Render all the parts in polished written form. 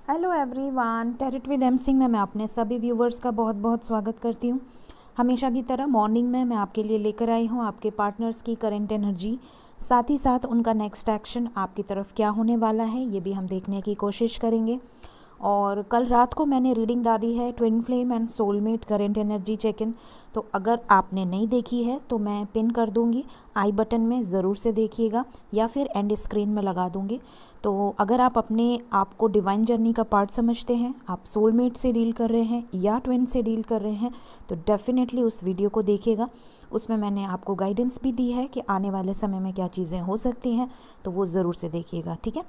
Hello everyone, टेरिट with M Singh में मैं अपने सभी व्यूवर्स का बहुत बहुत स्वागत करती हूँ। हमेशा की तरह मॉर्निंग में मैं आपके लिए लेकर आई हूँ आपके पार्टनर्स की करंट एनर्जी, साथ ही साथ उनका नेक्स्ट एक्शन आपकी तरफ क्या होने वाला है ये भी हम देखने की कोशिश करेंगे। और कल रात को मैंने रीडिंग डाली है twin flame and soulmate current energy check in, तो अगर आपने नहीं देखी है तो मैं पिन कर दूंगी, आई बटन में ज़रूर से देखिएगा या फिर एंड स्क्रीन में लगा दूंगी। तो अगर आप अपने आप को डिवाइन जर्नी का पार्ट समझते हैं, आप सोलमेट से डील कर रहे हैं या ट्विन से डील कर रहे हैं, तो डेफिनेटली उस वीडियो को देखिएगा। उसमें मैंने आपको गाइडेंस भी दी है कि आने वाले समय में क्या चीज़ें हो सकती हैं, तो वो ज़रूर से देखिएगा, ठीक है।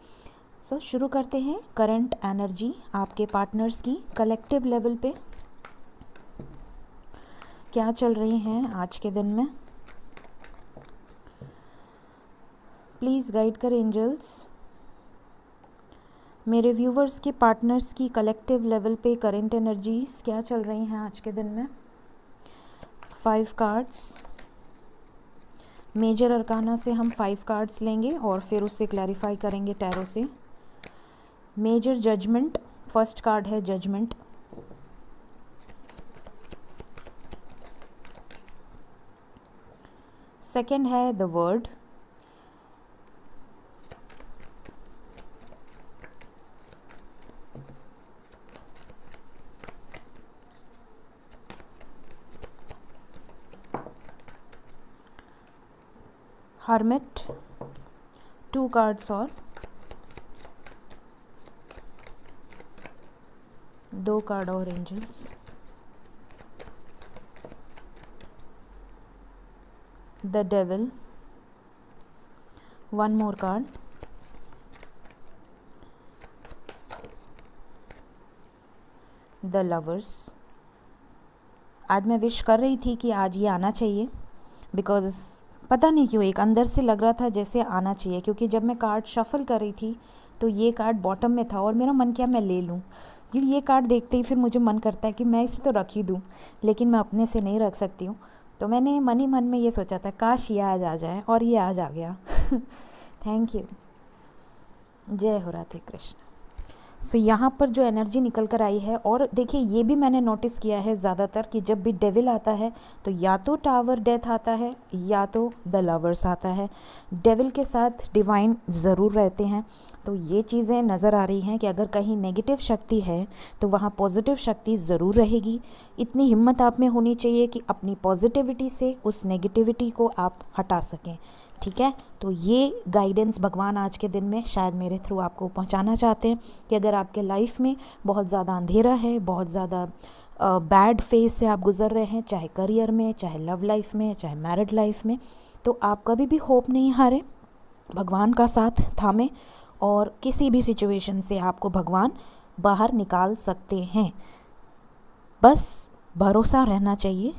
शुरू करते हैं करंट एनर्जी आपके पार्टनर्स की कलेक्टिव लेवल पे क्या चल रही हैं आज के दिन में। प्लीज़ गाइड कर एंजल्स, मेरे व्यूवर्स के पार्टनर्स की कलेक्टिव लेवल पे करंट एनर्जीज क्या चल रही हैं आज के दिन में। 5 कार्ड्स, मेजर अरकाना से हम 5 कार्ड्स लेंगे और फिर उससे क्लैरिफाई करेंगे टैरो से। मेजर जजमेंट, फर्स्ट कार्ड है जजमेंट। सेकंड है द वर्ड। हर्मिट, 2 कार्ड्स और 2 कार्ड और angels. The devil, 1 more card. The lovers. आज मैं विश कर रही थी कि आज ये आना चाहिए, बिकॉज पता नहीं क्यों एक अंदर से लग रहा था जैसे आना चाहिए, क्योंकि जब मैं कार्ड शफल कर रही थी तो ये कार्ड बॉटम में था और मेरा मन किया मैं ले लूँ, क्योंकि ये कार्ड देखते ही फिर मुझे मन करता है कि मैं इसे तो रख ही दूँ, लेकिन मैं अपने से नहीं रख सकती हूँ। तो मैंने मन ही मन में ये सोचा था काश ये आज आ जाए, और ये आज आ गया। थैंक यू, जय हो राधे कृष्ण। यहाँ पर जो एनर्जी निकल कर आई है, और देखिए ये भी मैंने नोटिस किया है ज़्यादातर कि जब भी डेविल आता है तो या तो टावर डेथ आता है या तो द लवर्स आता है। डेविल के साथ डिवाइन ज़रूर रहते हैं। तो ये चीज़ें नज़र आ रही हैं कि अगर कहीं नेगेटिव शक्ति है तो वहाँ पॉजिटिव शक्ति ज़रूर रहेगी। इतनी हिम्मत आप में होनी चाहिए कि अपनी पॉजिटिविटी से उस नेगेटिविटी को आप हटा सकें, ठीक है। तो ये गाइडेंस भगवान आज के दिन में शायद मेरे थ्रू आपको पहुंचाना चाहते हैं कि अगर आपके लाइफ में बहुत ज़्यादा अंधेरा है, बहुत ज़्यादा बैड फेज से आप गुज़र रहे हैं, चाहे करियर में, चाहे लव लाइफ में, चाहे मैरिड लाइफ में, तो आप कभी भी होप नहीं हारें, भगवान का साथ थामें और किसी भी सिचुएशन से आपको भगवान बाहर निकाल सकते हैं। बस भरोसा रहना चाहिए,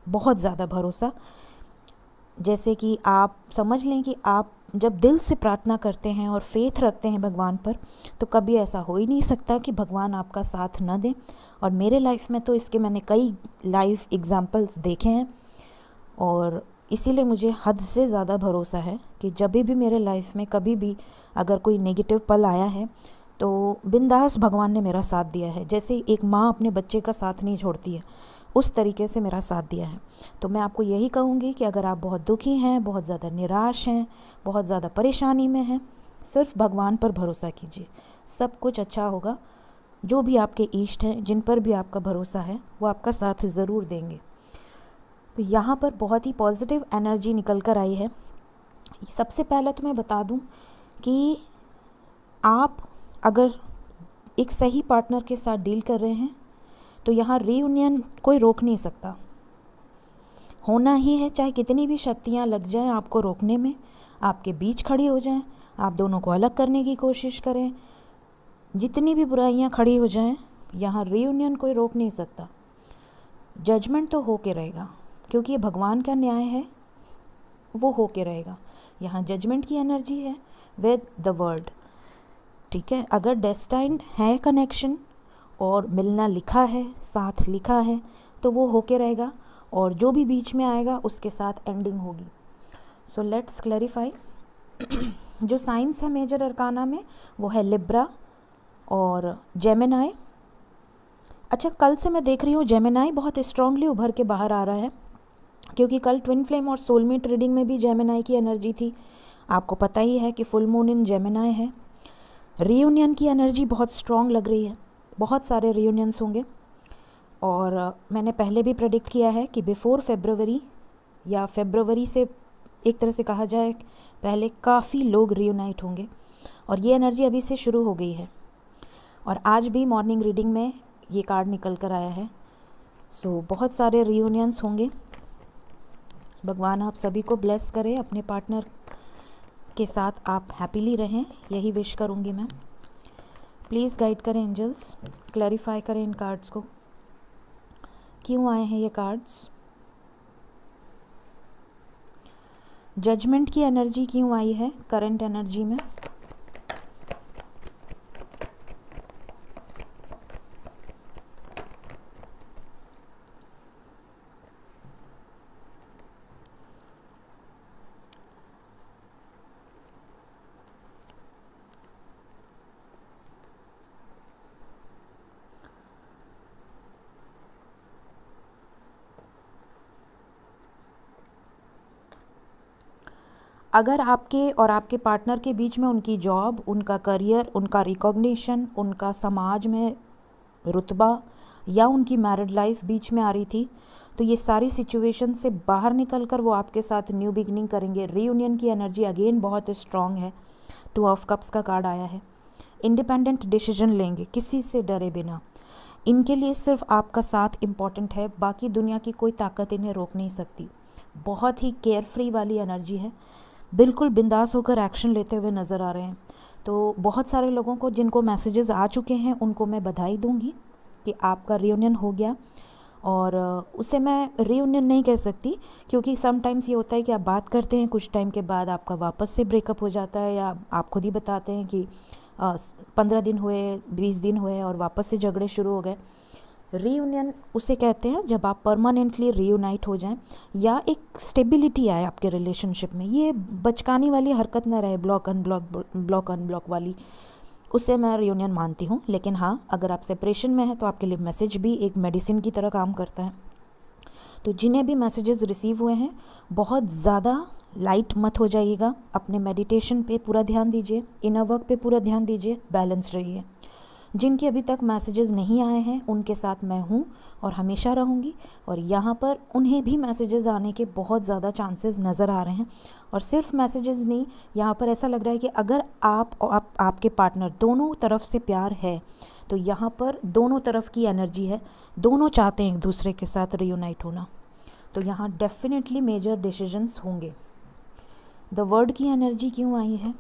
बहुत ज़्यादा भरोसा। जैसे कि आप समझ लें कि आप जब दिल से प्रार्थना करते हैं और फेथ रखते हैं भगवान पर, तो कभी ऐसा हो ही नहीं सकता कि भगवान आपका साथ न दें। और मेरे लाइफ में तो इसके मैंने कई लाइव एग्जाम्पल्स देखे हैं, और इसीलिए मुझे हद से ज़्यादा भरोसा है कि जब भी मेरे लाइफ में कभी भी अगर कोई नेगेटिव पल आया है तो बिंदास भगवान ने मेरा साथ दिया है। जैसे एक माँ अपने बच्चे का साथ नहीं छोड़ती है, उस तरीके से मेरा साथ दिया है। तो मैं आपको यही कहूँगी कि अगर आप बहुत दुखी हैं, बहुत ज़्यादा निराश हैं, बहुत ज़्यादा परेशानी में हैं, सिर्फ भगवान पर भरोसा कीजिए, सब कुछ अच्छा होगा। जो भी आपके इष्ट हैं, जिन पर भी आपका भरोसा है, वो आपका साथ ज़रूर देंगे। तो यहाँ पर बहुत ही पॉजिटिव एनर्जी निकल कर आई है। सबसे पहले तो मैं बता दूँ कि आप अगर एक सही पार्टनर के साथ डील कर रहे हैं तो यहाँ रीयूनियन कोई रोक नहीं सकता, होना ही है। चाहे कितनी भी शक्तियाँ लग जाएं आपको रोकने में, आपके बीच खड़ी हो जाएं, आप दोनों को अलग करने की कोशिश करें, जितनी भी बुराइयाँ खड़ी हो जाएं, यहाँ रीयूनियन कोई रोक नहीं सकता। जजमेंट तो हो के रहेगा, क्योंकि ये भगवान का न्याय है, वो हो के रहेगा। यहाँ जजमेंट की एनर्जी है विद द वर्ड, ठीक है। अगर डेस्टाइन्ड है कनेक्शन और मिलना लिखा है, साथ लिखा है, तो वो होके रहेगा, और जो भी बीच में आएगा उसके साथ एंडिंग होगी। So let's clarify. जो साइंस है मेजर अरकाना में वो है लिब्रा और जेमिनाई, अच्छा कल से मैं देख रही हूँ जेमिनाई बहुत स्ट्रांगली उभर के बाहर आ रहा है, क्योंकि कल ट्विन फ्लेम और सोलमेट रीडिंग में भी जेमिनाई की एनर्जी थी। आपको पता ही है कि फुल मून इन जेमिनाई है। रीयूनियन की एनर्जी बहुत स्ट्रांग लग रही है, बहुत सारे रीयूनियंस होंगे। और मैंने पहले भी प्रेडिक्ट किया है कि बिफोर फेब्रुवरी या फेब्रुवरी से एक तरह से कहा जाए पहले काफ़ी लोग रीयूनाइट होंगे, और ये एनर्जी अभी से शुरू हो गई है। और आज भी मॉर्निंग रीडिंग में ये कार्ड निकल कर आया है। सो बहुत सारे रीयूनियंस होंगे। भगवान आप सभी को ब्लेस करें, अपने पार्टनर के साथ आप हैप्पीली रहें, यही विश करूँगी मैं। प्लीज़ गाइड करें एंजल्स, क्लैरिफाई करें इन कार्ड्स को, क्यों आए हैं ये कार्ड्स। जजमेंट की एनर्जी क्यों आई है करंट एनर्जी में। अगर आपके और आपके पार्टनर के बीच में उनकी जॉब, उनका करियर, उनका रिकॉग्निशन, उनका समाज में रुतबा या उनकी मैरिड लाइफ बीच में आ रही थी, तो ये सारी सिचुएशन से बाहर निकल कर वो आपके साथ न्यू बिगनिंग करेंगे। रीयूनियन की एनर्जी अगेन बहुत स्ट्रांग है। 2 ऑफ कप्स का कार्ड आया है। इंडिपेंडेंट डिसीजन लेंगे किसी से डरे बिना। इनके लिए सिर्फ आपका साथ इम्पॉर्टेंट है, बाकी दुनिया की कोई ताकत इन्हें रोक नहीं सकती। बहुत ही केयर फ्री वाली एनर्जी है, बिल्कुल बिंदास होकर एक्शन लेते हुए नज़र आ रहे हैं। तो बहुत सारे लोगों को जिनको मैसेजेस आ चुके हैं उनको मैं बधाई दूंगी कि आपका रियूनियन हो गया। और उसे मैं रियूनियन नहीं कह सकती, क्योंकि समटाइम्स ये होता है कि आप बात करते हैं, कुछ टाइम के बाद आपका वापस से ब्रेकअप हो जाता है, या आप खुद ही बताते हैं कि 15 दिन हुए, 20 दिन हुए और वापस से झगड़े शुरू हो गए। रीयूनियन उसे कहते हैं जब आप परमानेंटली रीयूनाइट हो जाएं, या एक स्टेबिलिटी आए आपके रिलेशनशिप में। ये बचकानी वाली हरकत ना रहे, ब्लॉक अनब्लॉक वाली, उसे मैं रीयूनियन मानती हूँ। लेकिन हाँ, अगर आप सेपरेशन में हैं तो आपके लिए मैसेज भी एक मेडिसिन की तरह काम करता है। तो जिन्हें भी मैसेजेस रिसीव हुए हैं, बहुत ज़्यादा लाइट मत हो जाइएगा, अपने मेडिटेशन पे पूरा ध्यान दीजिए, इनर वर्क पे पूरा ध्यान दीजिए, बैलेंस रहिए। जिनके अभी तक मैसेजेस नहीं आए हैं उनके साथ मैं हूँ और हमेशा रहूँगी, और यहाँ पर उन्हें भी मैसेजेस आने के बहुत ज़्यादा चांसेस नज़र आ रहे हैं। और सिर्फ मैसेजेस नहीं, यहाँ पर ऐसा लग रहा है कि अगर आप और आपके पार्टनर दोनों तरफ से प्यार है, तो यहाँ पर दोनों तरफ की एनर्जी है, दोनों चाहते हैं एक दूसरे के साथ रियूनाइट होना। तो यहाँ डेफिनेटली मेजर डिसीजंस होंगे। द वर्ड की एनर्जी क्यों आई है।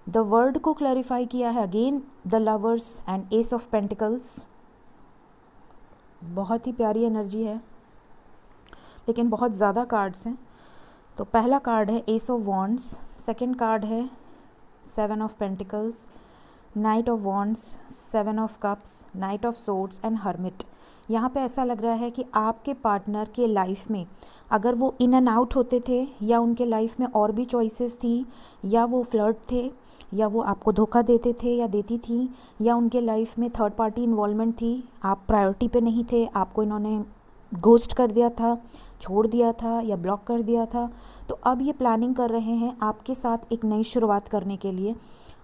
द वर्ड को क्लैरिफाई किया है again the lovers and S of pentacles. बहुत ही प्यारी एनर्जी है, लेकिन बहुत ज़्यादा कार्ड्स हैं। तो पहला कार्ड है S of wands, second card है 7 of pentacles, night of wands, 7 of cups, night of swords and hermit. यहाँ पे ऐसा लग रहा है कि आपके पार्टनर के लाइफ में अगर वो इन एंड आउट होते थे, या उनके लाइफ में और भी चॉइसेस थी, या वो फ्लर्ट थे, या वो आपको धोखा देते थे या देती थी, या उनके लाइफ में थर्ड पार्टी इन्वॉल्वमेंट थी, आप प्रायोरिटी पे नहीं थे, आपको इन्होंने घोस्ट कर दिया था, छोड़ दिया था या ब्लॉक कर दिया था, तो अब ये प्लानिंग कर रहे हैं आपके साथ एक नई शुरुआत करने के लिए।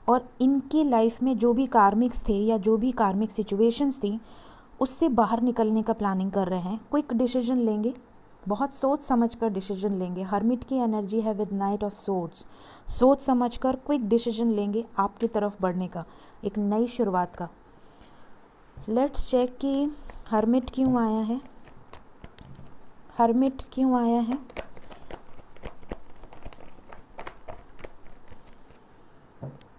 और इनकी लाइफ में जो भी कार्मिक्स थे या जो भी कार्मिक सिचुएशंस थी, उससे बाहर निकलने का प्लानिंग कर रहे हैं। क्विक डिसीजन लेंगे, बहुत सोच समझ कर डिसीजन लेंगे। हर्मिट की एनर्जी है विद नाइट ऑफ सोर्ड्स, सोच समझ कर क्विक डिसीजन लेंगे आपकी तरफ बढ़ने का, एक नई शुरुआत का। लेट्स चेक कि हर्मिट क्यों आया है। हर्मिट क्यों आया है।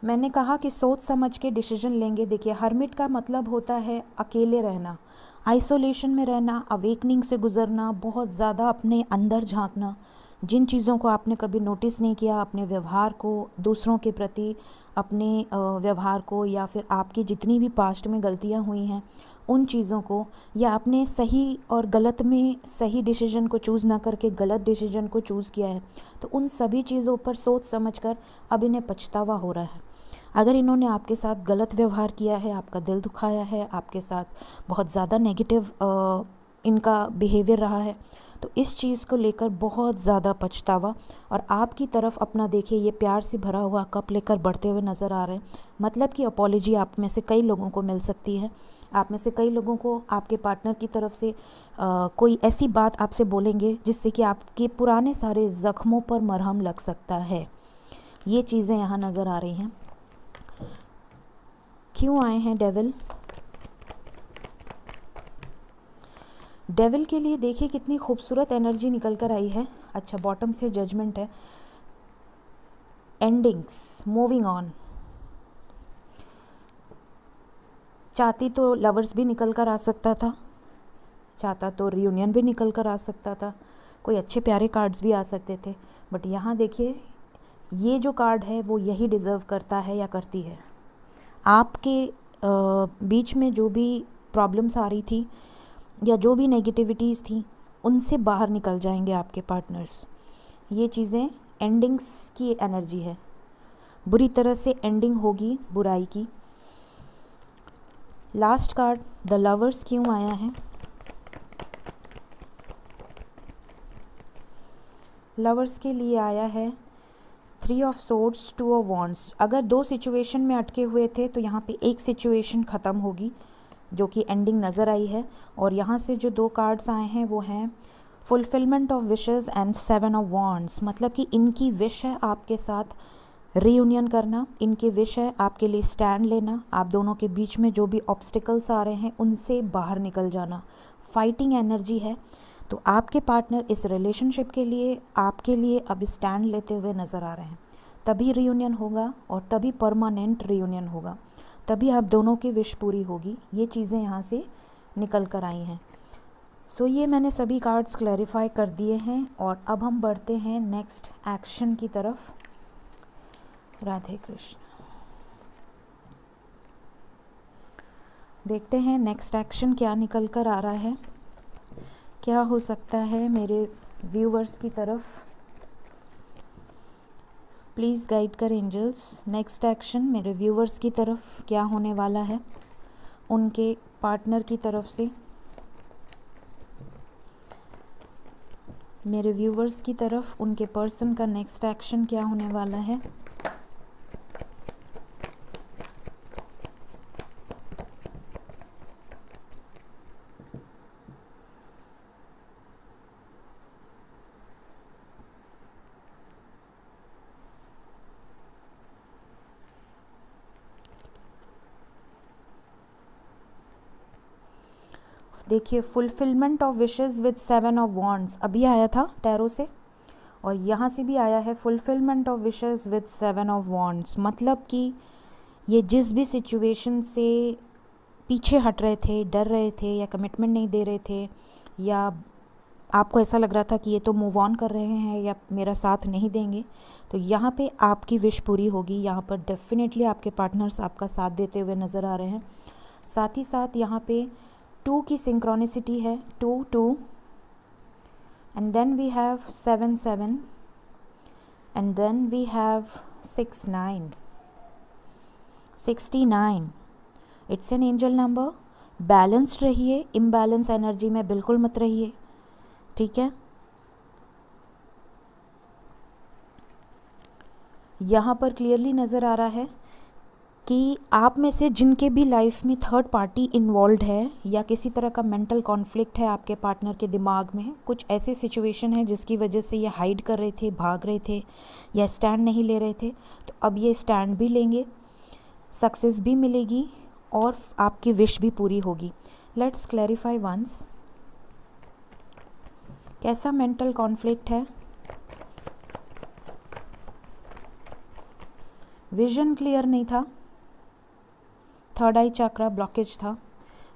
मैंने कहा कि सोच समझ के डिसीजन लेंगे। देखिए, हर्मिट का मतलब होता है अकेले रहना, आइसोलेशन में रहना, अवेकनिंग से गुजरना, बहुत ज़्यादा अपने अंदर झांकना, जिन चीज़ों को आपने कभी नोटिस नहीं किया, अपने व्यवहार को दूसरों के प्रति, अपने व्यवहार को, या फिर आपकी जितनी भी पास्ट में गलतियां हुई हैं उन चीज़ों को, या आपने सही और गलत में सही डिसीजन को चूज़ ना करके गलत डिसीजन को चूज़ किया है, तो उन सभी चीज़ों पर सोच समझ कर अब इन्हें पछतावा हो रहा है। अगर इन्होंने आपके साथ गलत व्यवहार किया है, आपका दिल दुखाया है, आपके साथ बहुत ज़्यादा नेगेटिव इनका बिहेवियर रहा है, तो इस चीज़ को लेकर बहुत ज़्यादा पछतावा, और आपकी तरफ अपना देखिए ये प्यार से भरा हुआ कप लेकर बढ़ते हुए नज़र आ रहे हैं। मतलब कि अपॉलॉजी आप में से कई लोगों को मिल सकती है। आप में से कई लोगों को आपके पार्टनर की तरफ से कोई ऐसी बात आपसे बोलेंगे जिससे कि आपके पुराने सारे ज़ख्मों पर मरहम लग सकता है। ये चीज़ें यहाँ नज़र आ रही हैं। क्यों आए हैं डेविल? डेविल के लिए देखिए कितनी खूबसूरत एनर्जी निकल कर आई है। अच्छा, बॉटम से जजमेंट है, एंडिंग्स, मूविंग ऑन। चाहती तो लवर्स भी निकल कर आ सकता था, चाहता तो रियूनियन भी निकल कर आ सकता था, कोई अच्छे प्यारे कार्ड्स भी आ सकते थे, बट यहाँ देखिए ये जो कार्ड है वो यही डिज़र्व करता है या करती है। आपके बीच में जो भी प्रॉब्लम्स आ रही थी या जो भी नेगेटिविटीज़ थी, उनसे बाहर निकल जाएंगे आपके पार्टनर्स। ये चीज़ें एंडिंग्स की एनर्जी है, बुरी तरह से एंडिंग होगी बुराई की। लास्ट कार्ड द लवर्स क्यों आया है? लवर्स के लिए आया है 3 ऑफ सोर्ड्स, 2 ऑफ वॉन्ड्स। अगर 2 सिचुएशन में अटके हुए थे तो यहाँ पे एक सिचुएशन ख़त्म होगी जो कि एंडिंग नज़र आई है। और यहाँ से जो 2 कार्ड्स आए हैं वो हैं fulfilment of wishes and 7 of wands. मतलब कि इनकी विश है आपके साथ रीयूनियन करना, इनकी विश है आपके लिए स्टैंड लेना, आप दोनों के बीच में जो भी ऑब्स्टिकल्स आ रहे हैं उनसे बाहर निकल जाना। फाइटिंग एनर्जी है, तो आपके पार्टनर इस रिलेशनशिप के लिए आपके लिए अब स्टैंड लेते हुए नज़र आ रहे हैं। तभी रीयूनियन होगा और तभी परमानेंट रीयूनियन होगा, तभी आप दोनों की विश पूरी होगी। ये चीज़ें यहाँ से निकल कर आई हैं। सो ये मैंने सभी कार्ड्स क्लैरिफाई कर दिए हैं और अब हम बढ़ते हैं नेक्स्ट एक्शन की तरफ। राधे कृष्ण। देखते हैं नेक्स्ट एक्शन क्या निकल कर आ रहा है, क्या हो सकता है मेरे व्यूवर्स की तरफ। प्लीज़ गाइड कर एंजल्स, नेक्स्ट एक्शन मेरे व्यूवर्स की तरफ क्या होने वाला है, उनके पार्टनर की तरफ से। मेरे व्यूवर्स की तरफ उनके पर्सन का नेक्स्ट एक्शन क्या होने वाला है। देखिए fulfilment of wishes with 7 of wands अभी आया था टैरो से, और यहाँ से भी आया है fulfilment of wishes with 7 of wands. मतलब कि ये जिस भी सिचुएशन से पीछे हट रहे थे, डर रहे थे या कमिटमेंट नहीं दे रहे थे, या आपको ऐसा लग रहा था कि ये तो मूव ऑन कर रहे हैं या मेरा साथ नहीं देंगे, तो यहाँ पे आपकी विश पूरी होगी। यहाँ पर डेफिनेटली आपके पार्टनर्स आपका साथ देते हुए नज़र आ रहे हैं। साथ ही साथ यहाँ पे 2 की सिंक्रोनिसिटी है, 2 2 and then we have 7 7 and then we have 6 9 69। It's an angel number. Balanced रहिए, इम्बैलेंस एनर्जी में बिल्कुल मत रहिए, ठीक है। यहाँ पर क्लियरली नज़र आ रहा है कि आप में से जिनके भी लाइफ में थर्ड पार्टी इन्वॉल्व है या किसी तरह का मेंटल कॉन्फ्लिक्ट है आपके पार्टनर के दिमाग में, कुछ ऐसे सिचुएशन है जिसकी वजह से ये हाइड कर रहे थे, भाग रहे थे या स्टैंड नहीं ले रहे थे, तो अब ये स्टैंड भी लेंगे, सक्सेस भी मिलेगी और आपकी विश भी पूरी होगी। लेट्स क्लैरिफाई वंस, कैसा मेंटल कॉन्फ्लिक्ट है। विजन क्लियर नहीं था, थर्ड आई चक्रा ब्लॉकेज था,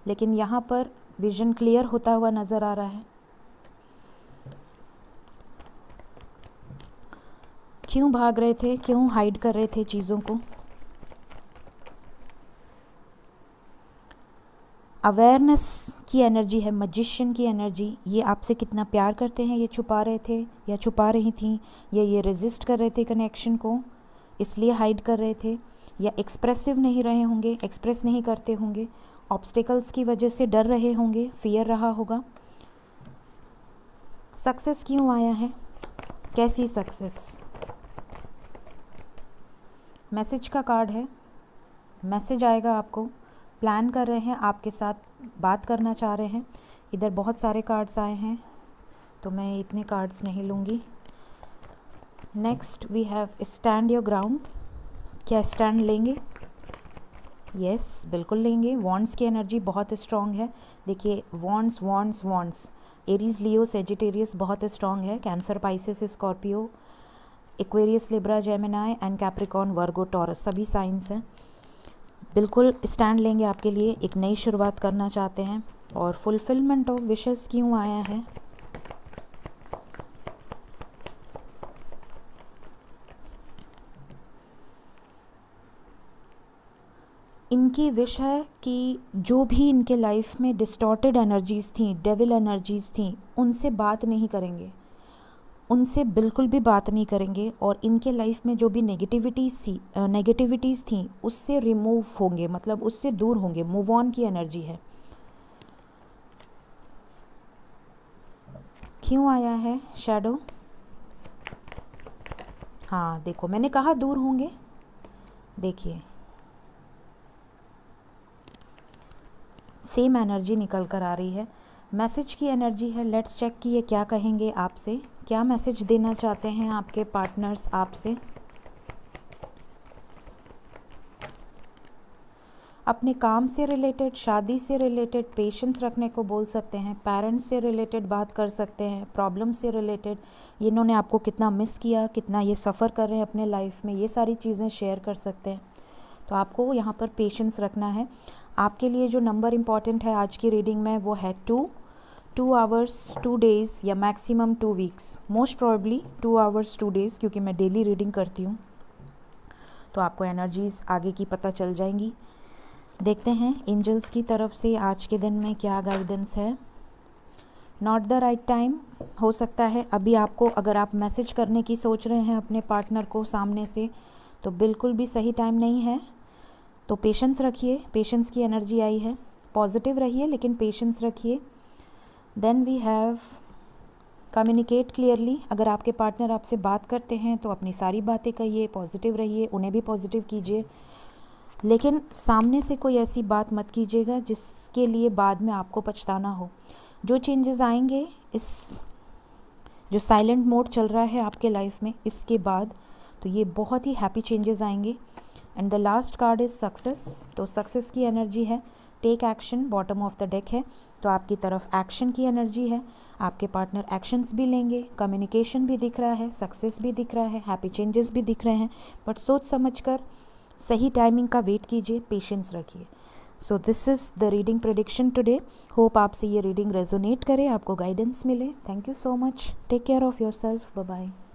लेकिन यहाँ पर विजन क्लियर होता हुआ नज़र आ रहा है। क्यों भाग रहे थे, क्यों हाइड कर रहे थे चीज़ों को। अवेयरनेस की एनर्जी है, मैजिशियन की एनर्जी। ये आपसे कितना प्यार करते हैं, ये छुपा रहे थे या छुपा रही थी, या ये रेजिस्ट कर रहे थे कनेक्शन को इसलिए हाइड कर रहे थे, या एक्सप्रेसिव नहीं रहे होंगे, एक्सप्रेस नहीं करते होंगे, ऑब्स्टिकल्स की वजह से डर रहे होंगे, फियर रहा होगा। सक्सेस क्यों आया है, कैसी सक्सेस? मैसेज का कार्ड है, मैसेज आएगा आपको, प्लान कर रहे हैं, आपके साथ बात करना चाह रहे हैं। इधर बहुत सारे कार्ड्स आए हैं तो मैं इतने कार्ड्स नहीं लूँगी। Next we have stand your ground. क्या स्टैंड लेंगे? यस, बिल्कुल लेंगे। वॉन्ड्स की एनर्जी बहुत स्ट्रॉन्ग है। देखिए wands wands wands, Aries Leo Sagittarius बहुत स्ट्रॉन्ग है। Cancer Pisces Scorpio Aquarius Libra Gemini and Capricorn Virgo Taurus सभी साइंस हैं। बिल्कुल स्टैंड लेंगे आपके लिए, एक नई शुरुआत करना चाहते हैं। और फुलफिलमेंट ऑफ विशेस क्यों आया है? इनकी विश है कि जो भी इनके लाइफ में डिस्टॉर्टेड एनर्जीज़ थी, डेविल एनर्जीज़ थी, उनसे बात नहीं करेंगे, उनसे बिल्कुल भी बात नहीं करेंगे। और इनके लाइफ में जो भी नेगेटिविटीज़ थी उससे रिमूव होंगे, मतलब उससे दूर होंगे। मूव ऑन की एनर्जी है। क्यों आया है शैडो? हाँ देखो, मैंने कहा दूर होंगे। देखिए सेम एनर्जी निकल कर आ रही है। मैसेज की एनर्जी है। लेट्स चेक कि ये क्या कहेंगे आपसे, क्या मैसेज देना चाहते हैं आपके पार्टनर्स आपसे। अपने काम से रिलेटेड, शादी से रिलेटेड पेशेंस रखने को बोल सकते हैं। पेरेंट्स से रिलेटेड बात कर सकते हैं। प्रॉब्लम से रिलेटेड, इन्होंने आपको कितना मिस किया, कितना ये सफ़र कर रहे हैं अपने लाइफ में, ये सारी चीज़ें शेयर कर सकते हैं। तो आपको यहाँ पर पेशेंस रखना है। आपके लिए जो नंबर इम्पॉर्टेंट है आज की रीडिंग में वो है 2 आवर्स 2 डेज़ या maximum 2 weeks. Most probably 2 hours 2 days, क्योंकि मैं डेली रीडिंग करती हूँ तो आपको एनर्जीज़ आगे की पता चल जाएंगी। देखते हैं एंजल्स की तरफ से आज के दिन में क्या गाइडेंस है। नॉट द राइट टाइम हो सकता है अभी आपको, अगर आप मैसेज करने की सोच रहे हैं अपने पार्टनर को सामने से, तो बिल्कुल भी सही टाइम नहीं है। तो पेशेंस रखिए, पेशेंस की एनर्जी आई है। पॉजिटिव रहिए लेकिन पेशेंस रखिए। Then we have communicate clearly. अगर आपके पार्टनर आपसे बात करते हैं तो अपनी सारी बातें कहिए, पॉजिटिव रहिए, उन्हें भी पॉजिटिव कीजिए, लेकिन सामने से कोई ऐसी बात मत कीजिएगा जिसके लिए बाद में आपको पछताना हो। जो चेंजेस आएंगे, इस जो साइलेंट मोड चल रहा है आपके लाइफ में, इसके बाद तो ये बहुत ही हैप्पी चेंजेस आएंगे। And the last card is success. तो सक्सेस की एनर्जी है। Take action, bottom of the deck है, तो आपकी तरफ एक्शन की एनर्जी है। आपके पार्टनर एक्शंस भी लेंगे, कम्युनिकेशन भी दिख रहा है, सक्सेस भी दिख रहा है, हैप्पी चेंजेस भी दिख रहे हैं। बट सोच समझ कर सही टाइमिंग का वेट कीजिए, पेशेंस रखिए। So this is the reading prediction today. Hope आपसे ये रीडिंग रेजोनेट करे, आपको गाइडेंस मिले। Thank you so much. Take care of yourself. Bye bye.